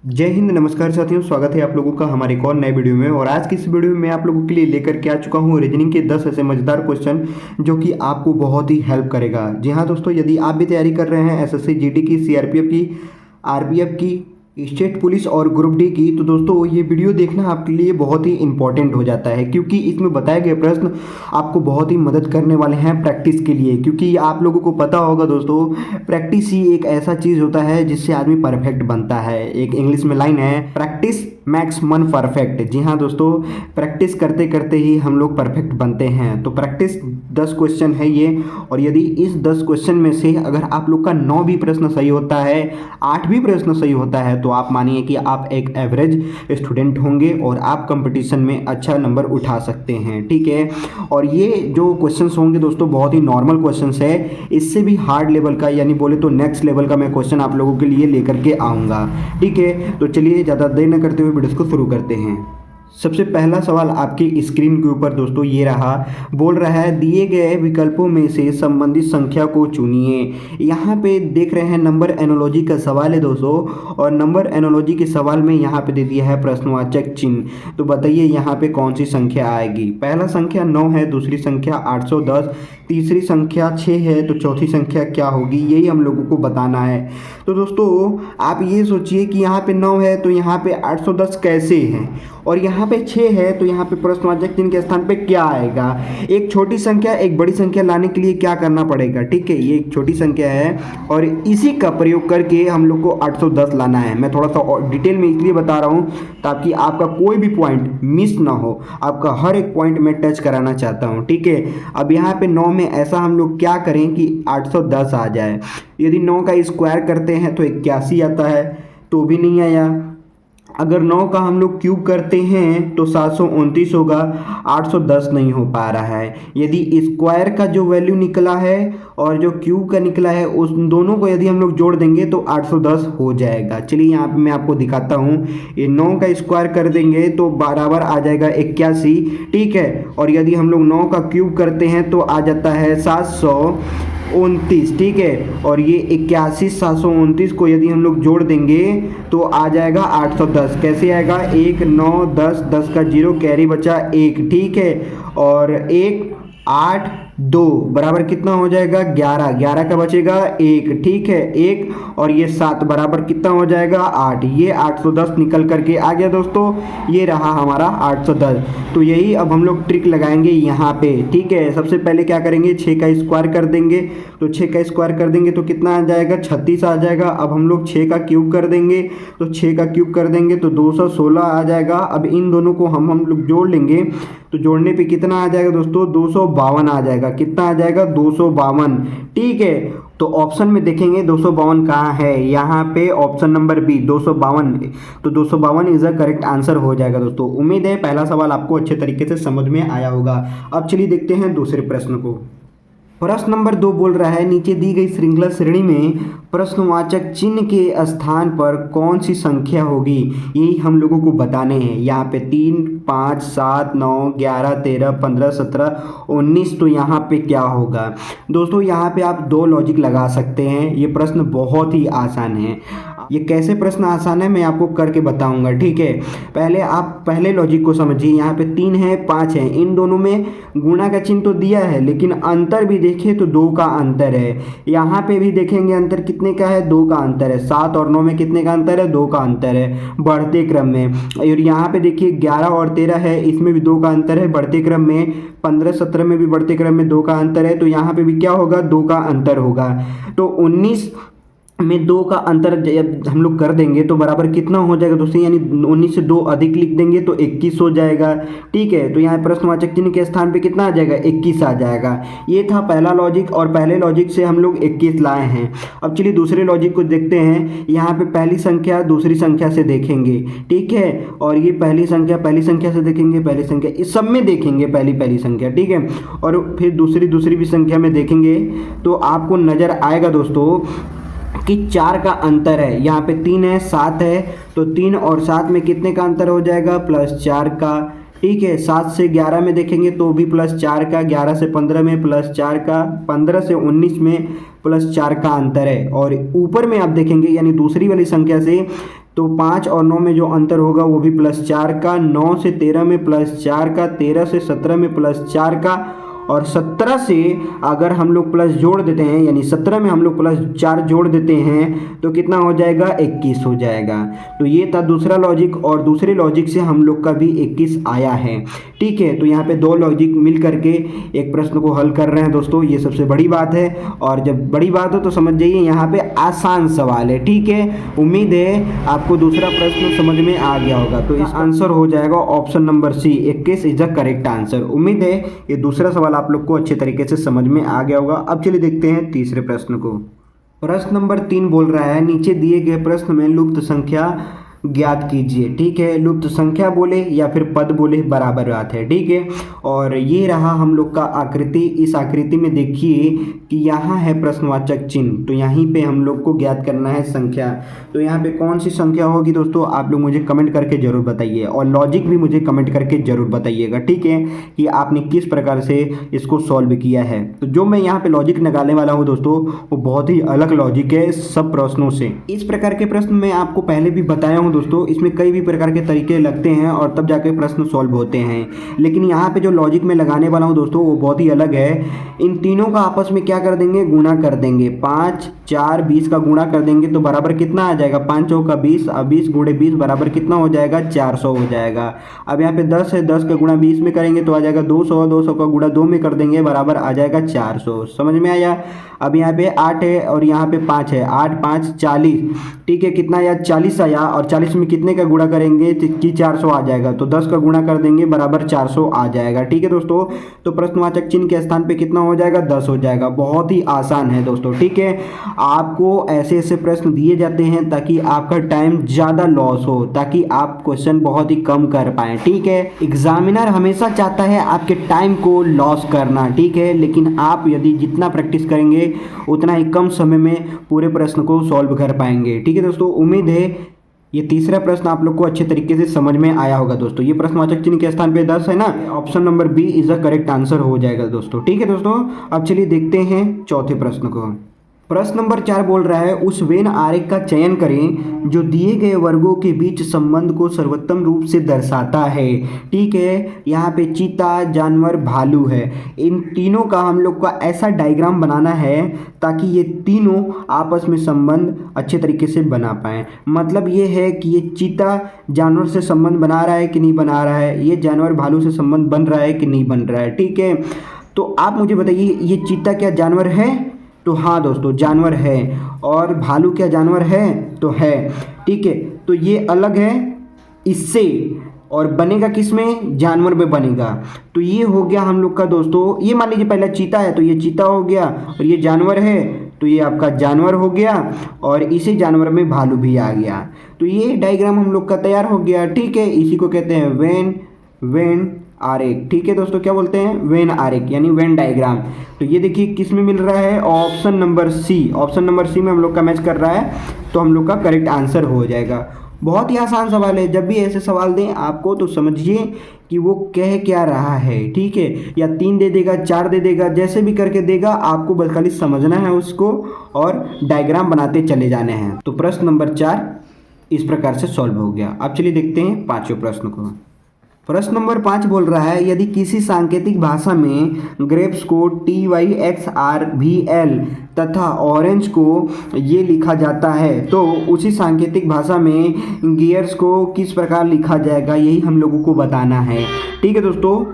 जय हिंद, नमस्कार साथियों। स्वागत है आप लोगों का हमारे एक और नए वीडियो में। और आज की इस वीडियो में मैं आप लोगों के लिए लेकर के आ चुका हूं रीजनिंग के 10 ऐसे मजेदार क्वेश्चन जो कि आपको बहुत ही हेल्प करेगा। जी हाँ दोस्तों, यदि आप भी तैयारी कर रहे हैं एसएससी जीडी की, सीआरपीएफ की, आरपीएफ की, स्टेट पुलिस और ग्रुप डी की, तो दोस्तों ये वीडियो देखना आपके लिए बहुत ही इंपॉर्टेंट हो जाता है, क्योंकि इसमें बताए गए प्रश्न आपको बहुत ही मदद करने वाले हैं प्रैक्टिस के लिए। क्योंकि आप लोगों को पता होगा दोस्तों, प्रैक्टिस ही एक ऐसा चीज़ होता है जिससे आदमी परफेक्ट बनता है। एक इंग्लिश में लाइन है, प्रैक्टिस मैक्स मन परफेक्ट। जी हाँ दोस्तों, प्रैक्टिस करते करते ही हम लोग परफेक्ट बनते हैं। तो प्रैक्टिस 10 क्वेश्चन है ये, और यदि इस 10 क्वेश्चन में से अगर आप लोग का 9 भी प्रश्न सही होता है, 8 भी प्रश्न सही होता है, तो आप मानिए कि आप एक एवरेज स्टूडेंट होंगे और आप कंपटीशन में अच्छा नंबर उठा सकते हैं। ठीक है, और ये जो क्वेश्चंस होंगे दोस्तों बहुत ही नॉर्मल क्वेश्चंस है। इससे भी हार्ड लेवल का, यानी बोले तो नेक्स्ट लेवल का मैं क्वेश्चन आप लोगों के लिए लेकर के आऊँगा। ठीक है, तो चलिए ज़्यादा देर न करते हुए वीडियो को शुरू करते हैं। सबसे पहला सवाल आपकी स्क्रीन के ऊपर दोस्तों ये रहा। बोल रहा है दिए गए विकल्पों में से संबंधित संख्या को चुनिए। यहाँ पे देख रहे हैं नंबर एनोलॉजी का सवाल है दोस्तों, और नंबर एनोलॉजी के सवाल में यहाँ पे दे दिया है प्रश्नवाचक चिन्ह। तो बताइए यहाँ पे कौन सी संख्या आएगी। पहला संख्या 9 है, दूसरी संख्या 810, तीसरी संख्या 6 है, तो चौथी संख्या क्या होगी, यही हम लोगों को बताना है। तो दोस्तों आप ये सोचिए कि यहाँ पे 9 है तो यहाँ पे 810 कैसे है, और यहाँ पे 6 है तो यहाँ पे प्रश्नवाचक चिन्ह के स्थान पे क्या आएगा। एक छोटी संख्या एक बड़ी संख्या लाने के लिए क्या करना पड़ेगा। ठीक है, ये एक छोटी संख्या है और इसी का प्रयोग करके हम लोग को 810 लाना है। मैं थोड़ा सा डिटेल में इसलिए बता रहा हूँ ताकि आपका कोई भी पॉइंट मिस ना हो, आपका हर एक पॉइंट में टच कराना चाहता हूँ। ठीक है, अब यहाँ पे 9 में ऐसा हम लोग क्या करें कि 810 आ जाए। यदि 9 का स्क्वायर करते हैं तो 81 आता है, तो भी नहीं आया। अगर 9 का हम लोग क्यूब करते हैं तो 729 होगा, 810 नहीं हो पा रहा है। यदि स्क्वायर का जो वैल्यू निकला है और जो क्यूब का निकला है, उस दोनों को यदि हम लोग जोड़ देंगे तो 810 हो जाएगा। चलिए यहाँ पे मैं आपको दिखाता हूँ। ये 9 का स्क्वायर कर देंगे तो बराबर आ जाएगा 81। ठीक है, और यदि हम लोग 9 का क्यूब करते हैं तो आ जाता है 729। ठीक है, और ये 81 729 को यदि हम लोग जोड़ देंगे तो आ जाएगा 810। कैसे आएगा, 1 9 10 10 का 0 कैरी बचा 1। ठीक है, और 1 8 2 बराबर कितना हो जाएगा 11, 11 का बचेगा 1। ठीक है, 1 और ये 7 बराबर कितना हो जाएगा 8। ये 810 निकल करके आ गया दोस्तों, ये रहा हमारा 810। तो यही अब हम लोग ट्रिक लगाएंगे यहाँ पे। ठीक है, सबसे पहले क्या करेंगे, 6 का स्क्वायर कर देंगे। तो 6 का स्क्वायर कर देंगे तो कितना आ जाएगा, 36 आ जाएगा। अब हम लोग 6 का क्यूब कर देंगे, तो 6 का क्यूब कर देंगे तो 216 आ जाएगा। अब इन दोनों को हम लोग जोड़ लेंगे, तो जोड़ने पे कितना आ जाएगा दोस्तों, 252 आ जाएगा। कितना आ जाएगा, 252। ठीक है, तो ऑप्शन में देखेंगे 252 कहाँ है, यहाँ पे ऑप्शन नंबर बी 252। तो 252 इज अ करेक्ट आंसर हो जाएगा दोस्तों। उम्मीद है पहला सवाल आपको अच्छे तरीके से समझ में आया होगा। अब चलिए देखते हैं दूसरे प्रश्न को। प्रश्न नंबर 2 बोल रहा है नीचे दी गई श्रृंखला श्रेणी में प्रश्नवाचक चिन्ह के स्थान पर कौन सी संख्या होगी, यही हम लोगों को बताने हैं। यहाँ पे 3 5 7 9 11 13 15 17 19, तो यहाँ पे क्या होगा दोस्तों। यहाँ पे आप 2 लॉजिक लगा सकते हैं। ये प्रश्न बहुत ही आसान है। ये कैसे प्रश्न आसान है मैं आपको करके बताऊंगा। ठीक है, पहले आप पहले लॉजिक को समझिए। यहाँ पे 3 है 5 है, इन दोनों में गुणा का चिन्ह तो दिया है, लेकिन अंतर भी देखिए तो 2 का अंतर है। यहाँ पे भी देखेंगे अंतर कितने का है, 2 का अंतर है। 7 और 9 में कितने का अंतर है, 2 का अंतर है बढ़ते क्रम में। और यहाँ पे देखिए 11 और 13 है, इसमें भी 2 का अंतर है बढ़ते क्रम में। 15 17 में भी बढ़ते क्रम में 2 का अंतर है, तो यहाँ पे भी क्या होगा, 2 का अंतर होगा। तो 19 में 2 का अंतर जब हम लोग कर देंगे तो बराबर कितना हो जाएगा दोस्तों, यानी 19 से 2 अधिक लिख देंगे तो 21 हो जाएगा। ठीक है, तो यहाँ प्रश्नवाचक चिन्ह के स्थान पे कितना आ जाएगा, 21 आ जाएगा। ये था पहला लॉजिक, और पहले लॉजिक से हम लोग 21 लाए हैं। अब चलिए दूसरे लॉजिक को देखते हैं। यहाँ पे पहली संख्या दूसरी संख्या से देखेंगे। ठीक है, और ये पहली संख्या से देखेंगे, पहली संख्या इस सब में देखेंगे पहली संख्या। ठीक है, और फिर दूसरी भी संख्या में देखेंगे तो आपको नजर आएगा दोस्तों कि 4 का अंतर है। यहाँ पे 3 है 7 है, तो 3 और 7 में कितने का अंतर हो जाएगा, +4 का। ठीक है, 7 से 11 में देखेंगे तो भी +4 का, 11 से 15 में +4 का, 15 से 19 में +4 का अंतर है। और ऊपर में आप देखेंगे यानी दूसरी वाली संख्या से तो 5 और 9 में जो अंतर होगा वो भी +4 का, 9 से 13 में +4 का, 13 से 17 में +4 का, और 17 से अगर हम लोग प्लस जोड़ देते हैं, यानी 17 में हम लोग +4 जोड़ देते हैं तो कितना हो जाएगा, 21 हो जाएगा। तो ये था दूसरा लॉजिक, और दूसरे लॉजिक से हम लोग का भी 21 आया है। ठीक है, तो यहाँ पे 2 लॉजिक मिल करके एक प्रश्न को हल कर रहे हैं दोस्तों, ये सबसे बड़ी बात है। और जब बड़ी बात हो तो समझ जाइए यहाँ पे आसान सवाल है। ठीक है, उम्मीद है आपको दूसरा प्रश्न समझ में आ गया होगा। तो इस आंसर हो जाएगा option number C, 21 is the correct answer. उम्मीद है ये दूसरा सवाल आप लोग को अच्छे तरीके से समझ में आ गया होगा। अब चलिए देखते हैं तीसरे प्रश्न को। प्रश्न नंबर 3 बोल रहा है, नीचे दिए गए प्रश्न में लुप्त संख्या ज्ञात कीजिए। ठीक है, लुप्त संख्या बोले या फिर पद बोले बराबर बात है। ठीक है, और ये रहा हम लोग का आकृति। इस आकृति में देखिए कि यहाँ है प्रश्नवाचक चिन्ह, तो यहीं पे हम लोग को ज्ञात करना है संख्या। तो यहाँ पे कौन सी संख्या होगी दोस्तों, आप लोग मुझे कमेंट करके जरूर बताइए, और लॉजिक भी मुझे कमेंट करके जरूर बताइएगा। ठीक है, कि आपने किस प्रकार से इसको सॉल्व किया है। तो जो मैं यहाँ पे लॉजिक निकालने वाला हूँ दोस्तों, वो बहुत ही अलग लॉजिक है सब प्रश्नों से। इस प्रकार के प्रश्न मैं आपको पहले भी बताया हूँ दोस्तों, इसमें कई भी प्रकार के तरीके लगते हैं और तब जाके प्रश्न सॉल्व होते हैं। लेकिन यहाँ पे जो लॉजिक में लगाने वाला हूँ दोस्तों, वो बहुत ही अलग है। इन तीनों का आपस में क्या कर देंगे, गुणा कर देंगे। 5, 4, 20 का गुणा कर देंगे तो बराबर कितना आ जाएगा, 5 चौका 20, अब 20 गुणे 20 बराबर कितना हो जाएगा, 400 हो जाएगा। अब यहाँ पे 10 है, 10 का गुणा 20 में करेंगे तो आ जाएगा 200, 200 का गुणा 2 में कर देंगे बराबर आ जाएगा 400। समझ में आया। अब यहाँ पे 8 है और यहाँ पे 5 है, 8, 5, 40। ठीक है, कितना आया, 40 आया, और 40 में कितने का गुणा करेंगे कि 400 आ जाएगा, तो 10 का गुणा कर देंगे बराबर 400 आ जाएगा। ठीक है दोस्तों, तो प्रश्नवाचक चिन्ह के स्थान पे कितना हो जाएगा, 10 हो जाएगा। बहुत ही आसान है दोस्तों। ठीक है, आपको ऐसे ऐसे प्रश्न दिए जाते हैं ताकि आपका टाइम ज़्यादा लॉस हो, ताकि आप क्वेश्चन बहुत ही कम कर पाएँ। ठीक है, एग्जामिनर हमेशा चाहता है आपके टाइम को लॉस करना। ठीक है, लेकिन आप यदि जितना प्रैक्टिस करेंगे उतना ही कम समय में पूरे प्रश्न को सॉल्व कर पाएंगे। ठीक है दोस्तों, उम्मीद है ये तीसरा प्रश्न आप लोग को अच्छे तरीके से समझ में आया होगा दोस्तों। ये प्रश्नवाचक चिन्ह के स्थान पे 10 है ना, option number B is the correct answer हो जाएगा दोस्तों। ठीक है दोस्तों, अब चलिए देखते हैं चौथे प्रश्न को। प्रश्न नंबर 4 बोल रहा है, उस वेन आरेख का चयन करें जो दिए गए वर्गों के बीच संबंध को सर्वोत्तम रूप से दर्शाता है। ठीक है, यहाँ पे चीता, जानवर, भालू है। इन तीनों का हम लोग का ऐसा डायग्राम बनाना है ताकि ये तीनों आपस में संबंध अच्छे तरीके से बना पाएँ। मतलब ये है कि ये चीता जानवर से संबंध बना रहा है कि नहीं बना रहा है, ये जानवर भालू से संबंध बन रहा है कि नहीं बन रहा है। ठीक है, तो आप मुझे बताइए, ये चीता क्या जानवर है? तो हाँ दोस्तों, जानवर है। और भालू क्या जानवर है? तो है। ठीक है, तो ये अलग है इससे, और बनेगा किस में, जानवर में बनेगा। तो ये हो गया हम लोग का दोस्तों, ये मान लीजिए पहला चीता है तो ये चीता हो गया, और ये जानवर है तो ये आपका जानवर हो गया, और इसी जानवर में भालू भी आ गया। तो ये डायग्राम हम लोग का तैयार हो गया। ठीक है, इसी को कहते हैं वेन आरेख। ठीक है दोस्तों, क्या बोलते हैं, वेन आरेख यानी वेन डायग्राम। तो ये देखिए किस में मिल रहा है, option number C. Option number C में हम लोग का मैच कर रहा है, तो हम लोग का करेक्ट आंसर हो जाएगा। बहुत ही आसान सवाल है। जब भी ऐसे सवाल दें आपको तो समझिए कि वो कह क्या रहा है। ठीक है, या 3 दे देगा, 4 दे देगा, जैसे भी करके देगा, आपको बस खाली समझना है उसको और डायग्राम बनाते चले जाने हैं। तो प्रश्न नंबर 4 इस प्रकार से सॉल्व हो गया। अब चलिए देखते हैं पांचवें प्रश्न को। प्रश्न नंबर 5 बोल रहा है, यदि किसी सांकेतिक भाषा में ग्रेप्स को TYXRVL तथा ऑरेंज को ये लिखा जाता है, तो उसी सांकेतिक भाषा में गियर्स को किस प्रकार लिखा जाएगा, यही हम लोगों को बताना है। ठीक है दोस्तों,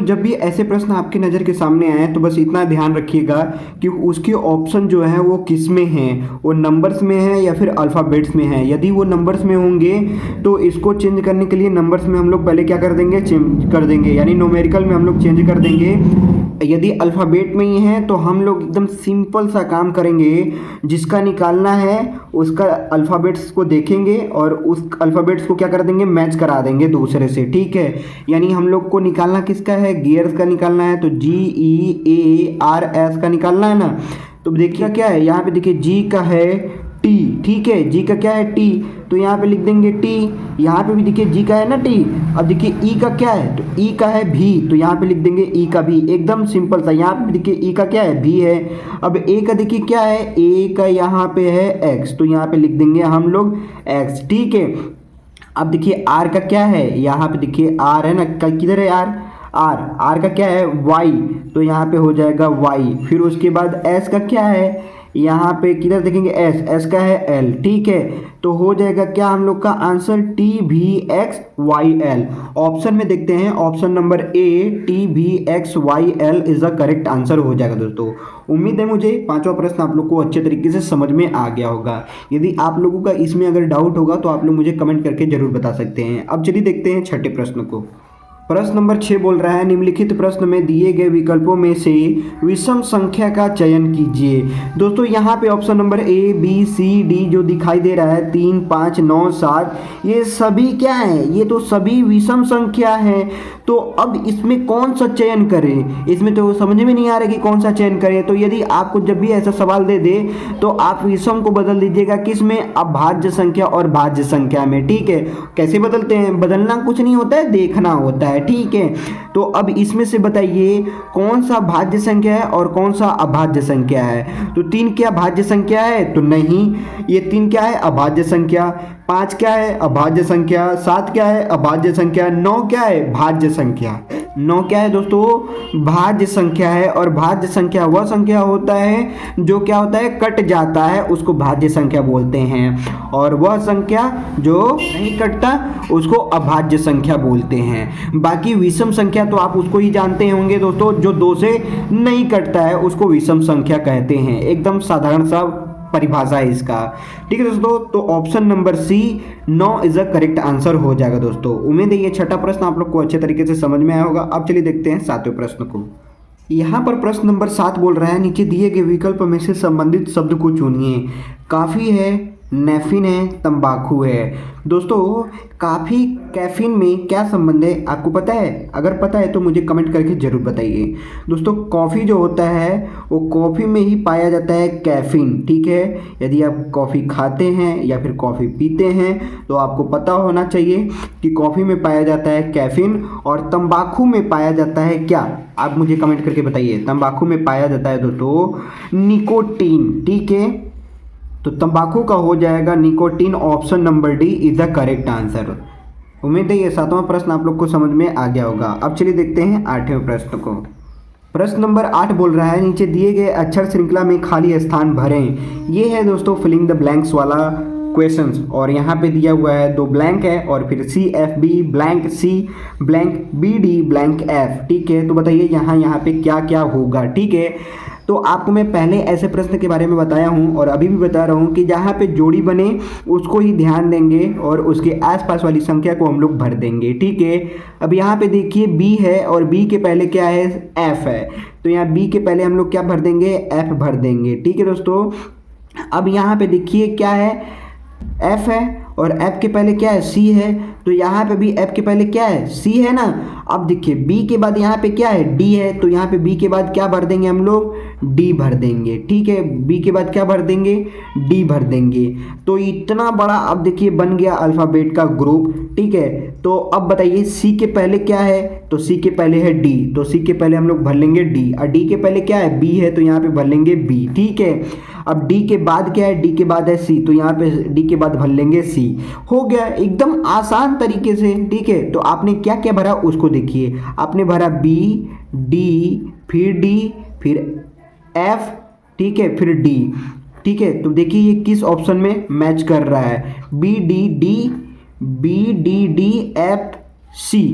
जब भी ऐसे प्रश्न आपके नज़र के सामने आए तो बस इतना ध्यान रखिएगा कि उसके ऑप्शन जो है वो किस में हैं, वो नंबर्स में है या फिर अल्फ़ाबेट्स में है। यदि वो नंबर्स में होंगे तो इसको चेंज करने के लिए नंबर्स में हम लोग पहले क्या कर देंगे, चेंज कर देंगे, यानी न्यूमेरिकल में हम लोग चेंज कर देंगे। यदि अल्फ़ाबेट में ही है तो हम लोग एकदम सिंपल सा काम करेंगे, जिसका निकालना है उसका अल्फ़ाबेट्स को देखेंगे और उस अल्फ़ाबेट्स को क्या कर देंगे, मैच करा देंगे दूसरे से। ठीक है, यानी हम लोग को निकालना किसका है, गियर्स का निकालना है, तो GEARS का निकालना है ना। तो देखिए क्या है, यहाँ पे देखिए G का है T। ठीक है, जी का क्या है टी, तो यहाँ पे लिख देंगे टी। यहाँ पे भी देखिए जी का है ना टी। अब देखिए ई का क्या है, तो ई का है भी, तो यहाँ पे लिख देंगे ई का भी। एकदम सिंपल सा। यहाँ पे देखिए ई का क्या है भी है। अब ए का देखिए क्या है, ए का यहाँ पे है एक्स, तो यहाँ पे लिख देंगे हम लोग एक्स, ठीक है। अब देखिए आर का क्या है, यहाँ पे देखिए आर है ना, किधर है आर, आर का क्या है वाई, तो यहाँ पे हो जाएगा वाई। फिर उसके बाद एस का क्या है, यहाँ पे किधर देखेंगे एस का है एल, ठीक है। तो हो जाएगा क्या हम लोग का answer, T B X Y L. Option में देखते हैं, option number A T B X Y L is the correct answer हो जाएगा दोस्तों। उम्मीद है मुझे पांचवा प्रश्न आप लोग को अच्छे तरीके से समझ में आ गया होगा। यदि आप लोगों का इसमें अगर डाउट होगा तो आप लोग मुझे कमेंट करके जरूर बता सकते हैं। अब चलिए देखते हैं छठे प्रश्न को। प्रश्न नंबर 6 बोल रहा है, निम्नलिखित प्रश्न में दिए गए विकल्पों में से विषम संख्या का चयन कीजिए। दोस्तों यहाँ पे option number A B C D जो दिखाई दे रहा है 3 5 9 7, ये सभी क्या है, ये तो सभी विषम संख्या है। तो अब इसमें कौन सा चयन करें, इसमें तो समझ में नहीं आ रहा कि कौन सा चयन करें। तो यदि आपको जब भी ऐसा सवाल दे दे तो आप विषम को बदल दीजिएगा किस में, अभाज्य संख्या और भाज्य संख्या में, ठीक है। कैसे बदलते हैं, बदलना कुछ नहीं होता है, देखना होता है, ठीक है। तो अब इसमें से बताइए कौन सा भाज्य संख्या है और कौन सा अभाज्य संख्या है। तो 3 क्या भाज्य संख्या है, तो नहीं, ये 3 क्या है अभाज्य संख्या, 5 क्या है अभाज्य संख्या, 7 क्या है अभाज्य संख्या, 9 क्या है भाज्य संख्या। 9 क्या है दोस्तों, भाज्य संख्या है। और भाज्य संख्या वह संख्या होता है जो क्या होता है, कट जाता है, उसको भाज्य संख्या बोलते हैं। और वह संख्या जो नहीं कटता उसको अभाज्य संख्या बोलते हैं। बाकी विषम संख्या तो आप उसको ही जानते होंगे दोस्तों, जो 2 से नहीं कटता है उसको विषम संख्या कहते हैं। एकदम साधारण सा परिभाषा है इसका, ठीक है दोस्तों। तो option number C 9 is a correct answer हो जाएगा दोस्तों। उम्मीद है ये छठा प्रश्न आप लोग को अच्छे तरीके से समझ में आया होगा। अब चलिए देखते हैं सातवें प्रश्न को। यहाँ पर प्रश्न नंबर 7 बोल रहा है, नीचे दिए गए विकल्प में से संबंधित शब्द को चुनिए। काफ़ी है, नेफिन है, तंबाकू है। दोस्तों काफ़ी कैफीन में क्या संबंध है आपको पता है? अगर पता है तो मुझे कमेंट करके ज़रूर बताइए। दोस्तों कॉफ़ी जो होता है वो कॉफ़ी में ही पाया जाता है कैफीन, ठीक है। यदि आप कॉफ़ी खाते हैं या फिर कॉफ़ी पीते हैं तो आपको पता होना चाहिए कि कॉफ़ी में पाया जाता है कैफीन और तंबाकू में पाया जाता है क्या, आप मुझे कमेंट करके बताइए। तंबाकू में पाया जाता है दोस्तों निकोटीन, ठीक है। तो तंबाकू का हो जाएगा nicotine. Option number D is the correct answer. उम्मीद है ये सातवां प्रश्न आप लोग को समझ में आ गया होगा। अब चलिए देखते हैं आठवें प्रश्न को। प्रश्न नंबर 8 बोल रहा है, नीचे दिए गए अक्षर श्रृंखला में खाली स्थान भरें। ये है दोस्तों फिलिंग द ब्लैंक्स वाला क्वेश्चंस, और यहाँ पे दिया हुआ है 2 ब्लैंक है और फिर C F B blank C blank B D blank F, ठीक है। तो बताइए यहाँ पे क्या क्या होगा, ठीक है। तो आपको मैं पहले ऐसे प्रश्न के बारे में बताया हूँ और अभी भी बता रहा हूँ कि जहाँ पे जोड़ी बने उसको ही ध्यान देंगे और उसके आसपास वाली संख्या को हम लोग भर देंगे, ठीक है। अब यहाँ पे देखिए बी है और बी के पहले क्या है, एफ है, तो यहाँ बी के पहले हम लोग क्या भर देंगे, एफ भर देंगे, ठीक है दोस्तों। अब यहाँ पे देखिए क्या है, एफ है और एफ के पहले क्या है, सी है, तो यहाँ पे भी एफ के पहले क्या है, सी है ना। अब देखिए बी के बाद यहाँ पे क्या है, डी है, तो यहाँ पे बी के बाद क्या भर देंगे हम लोग, डी भर देंगे, ठीक है। बी के बाद क्या भर देंगे, डी भर देंगे। तो इतना बड़ा अब देखिए बन गया अल्फ़ाबेट का ग्रुप, ठीक है। तो अब बताइए सी के पहले क्या है, तो सी के पहले है डी, तो सी के पहले हम लोग भर लेंगे डी। और डी के पहले क्या है, बी है, तो यहाँ पे भर लेंगे बी, ठीक है। अब डी के बाद क्या है, डी के बाद है सी, तो यहाँ पे डी के बाद भर लेंगे सी। हो गया एकदम आसान तरीके से, ठीक है। तो आपने क्या क्या भरा उसको देखिए, आपने भरा बी डी फिर डी फिर एफ, ठीक है, फिर डी, ठीक है। तो देखिए ये किस ऑप्शन में मैच कर रहा है, B D D B D D F C.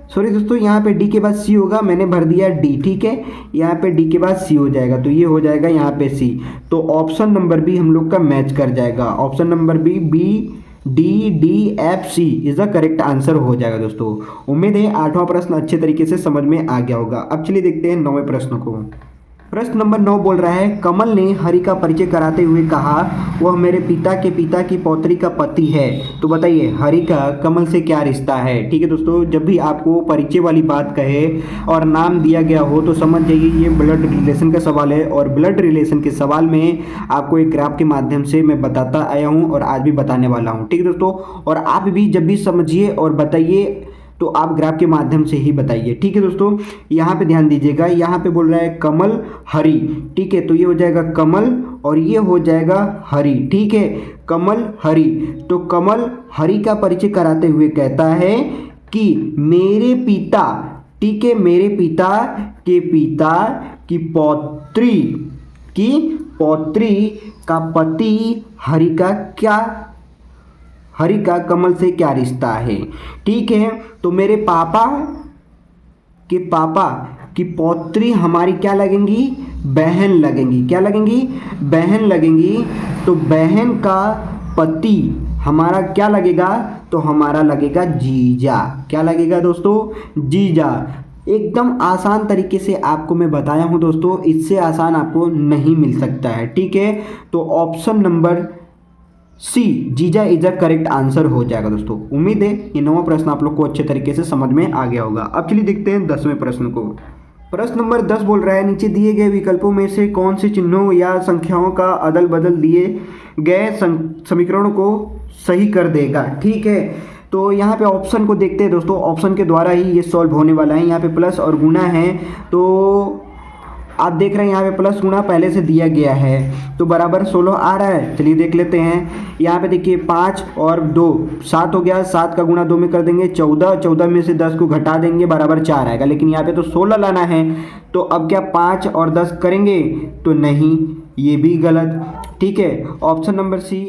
Sorry दोस्तों यहाँ पे डी के बाद सी होगा, मैंने भर दिया डी, ठीक है। यहाँ पे डी के बाद सी हो जाएगा, तो ये हो जाएगा यहाँ पे सी। तो ऑप्शन नंबर बी हम लोग का मैच कर जाएगा। Option number B B D D F C is the correct answer हो जाएगा दोस्तों। उम्मीद है 8वां प्रश्न अच्छे तरीके से समझ में आ गया होगा। अब चलिए देखते हैं 9वें प्रश्न को। प्रश्न नंबर 9 बोल रहा है, कमल ने हरि का परिचय कराते हुए कहा वह मेरे पिता के पिता की पौत्री का पति है। तो बताइए हरि का कमल से क्या रिश्ता है। ठीक है दोस्तों, जब भी आपको परिचय वाली बात कहे और नाम दिया गया हो तो समझ जाइए ये ब्लड रिलेशन का सवाल है। और ब्लड रिलेशन के सवाल में आपको एक ग्राफ के माध्यम से मैं बताता आया हूँ और आज भी बताने वाला हूँ। ठीक है दोस्तों, और आप भी जब भी समझिए और बताइए तो आप ग्राफ के माध्यम से ही बताइए। ठीक है दोस्तों, यहाँ पे ध्यान दीजिएगा, यहाँ पे बोल रहा है कमल हरि। ठीक है, तो ये हो जाएगा कमल और ये हो जाएगा हरि। ठीक है, कमल हरि। तो कमल हरि का परिचय कराते हुए कहता है कि मेरे पिता, ठीक है, मेरे पिता के पिता की पौत्री का पति हरि का कमल से क्या रिश्ता है। ठीक है, तो मेरे पापा की पौत्री हमारी क्या लगेंगी, बहन लगेंगी। क्या लगेंगी, बहन लगेंगी। तो बहन का पति हमारा क्या लगेगा, तो हमारा लगेगा जीजा। क्या लगेगा दोस्तों, जीजा। एकदम आसान तरीके से आपको मैं बताया हूं दोस्तों, इससे आसान आपको नहीं मिल सकता है। ठीक है, तो ऑप्शन नंबर सी जीजा इज अ करेक्ट आंसर हो जाएगा दोस्तों। उम्मीद है ये 9वां प्रश्न आप लोग को अच्छे तरीके से समझ में आ गया होगा। अब चलिए देखते हैं 10वें प्रश्न को। प्रश्न नंबर 10 बोल रहा है, नीचे दिए गए विकल्पों में से कौन से चिन्हों या संख्याओं का अदल बदल दिए गए समीकरणों को सही कर देगा। ठीक है, तो यहाँ पे ऑप्शन को देखते हैं दोस्तों, ऑप्शन के द्वारा ही ये सॉल्व होने वाला है। यहाँ पे प्लस और गुना है, तो आप देख रहे हैं यहाँ पे प्लस गुना पहले से दिया गया है तो बराबर 16 आ रहा है। चलिए देख लेते हैं, यहाँ पे देखिए 5 और 2 7 हो गया, 7 का गुना 2 में कर देंगे 14, 14 में से 10 को घटा देंगे बराबर 4 आएगा। लेकिन यहाँ पे तो 16 लाना है, तो अब क्या 5 और 10 करेंगे, तो नहीं, ये भी गलत। ठीक है, ऑप्शन नंबर सी